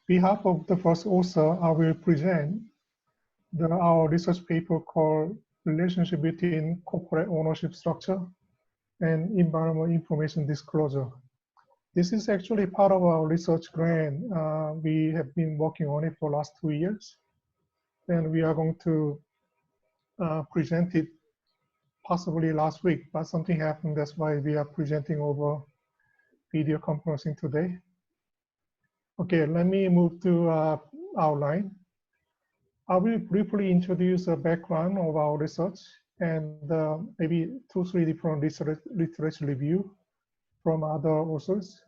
behalf of the first author, I will present our research paper called Relationship Between Corporate Ownership Structure and Environmental Information Disclosure. This is actually part of our research grant. We have been working on it for the last 2 years, and we are going to present it possibly last week, but something happened. That's why we are presenting over video conferencing today. Okay, let me move to outline. I will briefly introduce a background of our research and maybe 2-3 different literature review from other authors.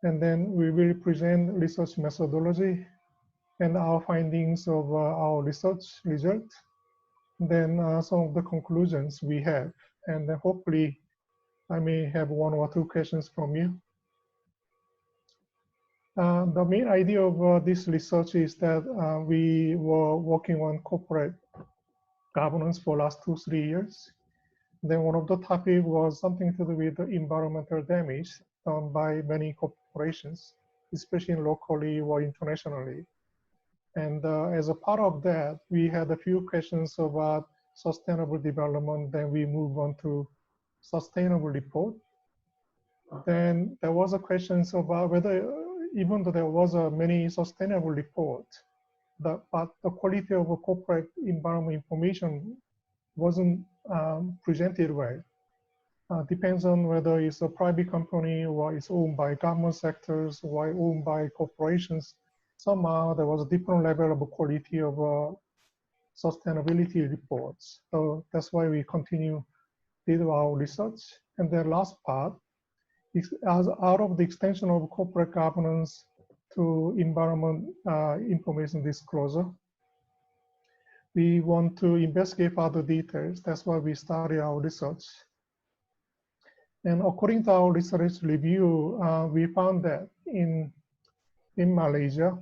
And then we will present research methodology and our findings of our research result. Then some of the conclusions we have. And then hopefully I may have 1 or 2 questions from you. The main idea of this research is that we were working on corporate governance for the last 2-3 years. Then one of the topics was something to do with the environmental damage done by many corporations, especially locally or internationally. And as a part of that, we had a few questions about sustainable development. Then we move on to sustainable report. Then there was a question about whether, even though there was many sustainable reports, but the quality of a corporate environment information wasn't presented well. Depends on whether it's a private company or it's owned by government sectors or owned by corporations. Somehow there was a different level of quality of sustainability reports. So that's why we did our research. And the last part, as out of the extension of corporate governance to environment information disclosure, we want to investigate further details. That's why we started our research. And according to our research review, we found that in Malaysia,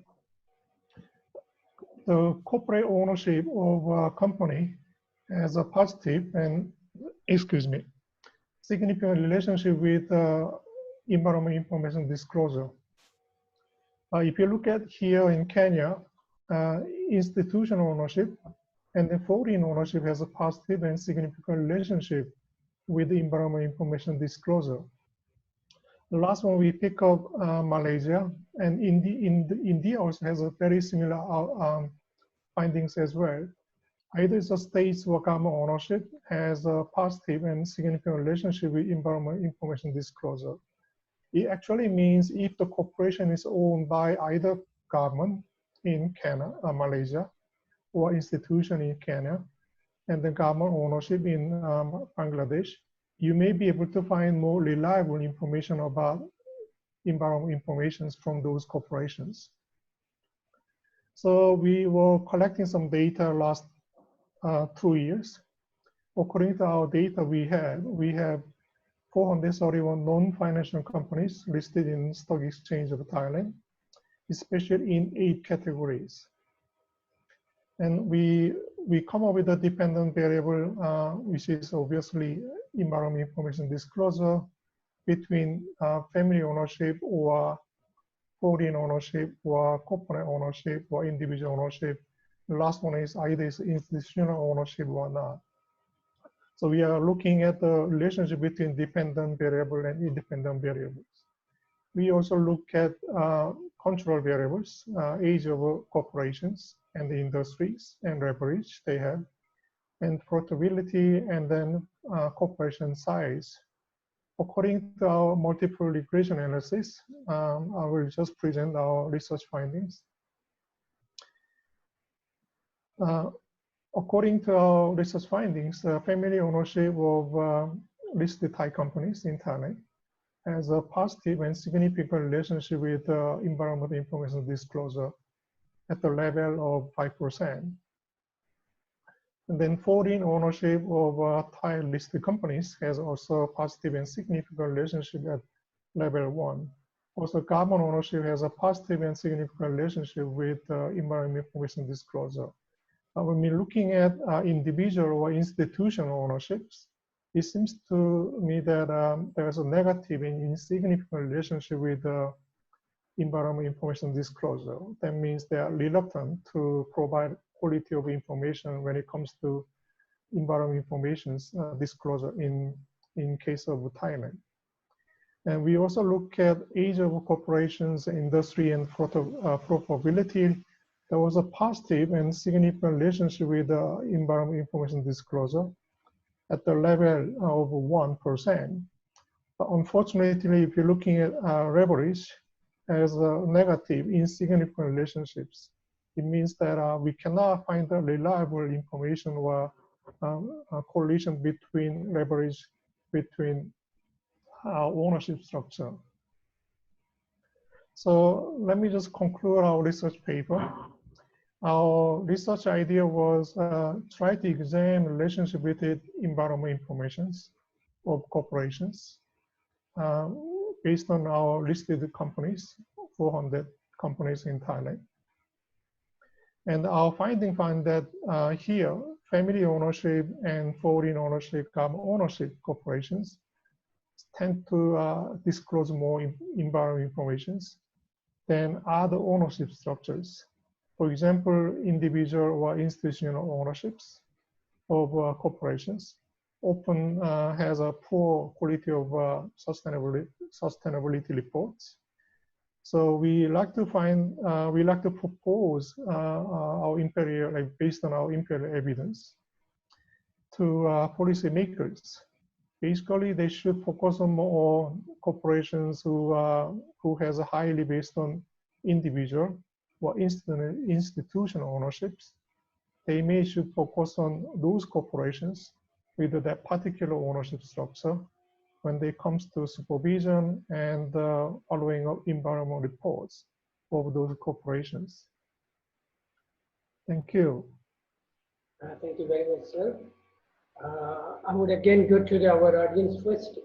the corporate ownership of a company has a positive and, significant relationship with environment information disclosure. If you look at here in Kenya, institutional ownership and the foreign ownership has a positive and significant relationship with the environment information disclosure. The last one we pick up Malaysia, and India also has a very similar findings as well. Either the states or government ownership has a positive and significant relationship with environment information disclosure. It actually means if the corporation is owned by either government in Kenya, Malaysia, or institution in Kenya, and the government ownership in Bangladesh, you may be able to find more reliable information about environmental information from those corporations. So we were collecting some data last 2 years. According to our data we have 431 non-financial companies listed in Stock Exchange of Thailand, especially in 8 categories. And we come up with a dependent variable, which is obviously environmental information disclosure between family ownership or foreign ownership or corporate ownership or individual ownership. The last one is either institutional ownership or not. So we are looking at the relationship between dependent variable and independent variables. We also look at control variables, age of corporations and the industries and leverage they have, and profitability, and then corporation size. According to our multiple regression analysis, I will just present our research findings. According to our research findings, family ownership of listed Thai companies in Thailand has a positive and significant relationship with environmental information disclosure at the level of 5%. And then foreign ownership of Thai listed companies has also a positive and significant relationship at level 1. Also, government ownership has a positive and significant relationship with environmental information disclosure. When we're looking at individual or institutional ownerships, it seems to me that there's a negative and insignificant relationship with environmental information disclosure. That means they are reluctant to provide quality of information when it comes to environmental information disclosure in case of Thailand. And we also look at age of corporations, industry, and profitability. There was a positive and significant relationship with environmental information disclosure at the level of 1%. But unfortunately, if you're looking at leverage as a negative, insignificant relationships, it means that we cannot find a reliable information or a correlation between leverage between ownership structure. So let me just conclude our research paper. Our research idea was try to examine relationship between environmental informations of corporations based on our listed companies, 400 companies in Thailand. And our finding found that here, family ownership and foreign ownership, ownership corporations tend to disclose more environmental information than other ownership structures. For example, individual or institutional ownerships of corporations often has a poor quality of sustainability reports. So we like to find, we like to propose our imperial, like based on our imperial evidence to policymakers. Basically, they should focus on more corporations who has a highly based on individual or institutional ownerships. They should focus on those corporations with that particular ownership structure when it comes to supervision and following up environmental reports of those corporations. Thank you. Thank you very much, sir. I would again go to our audience first.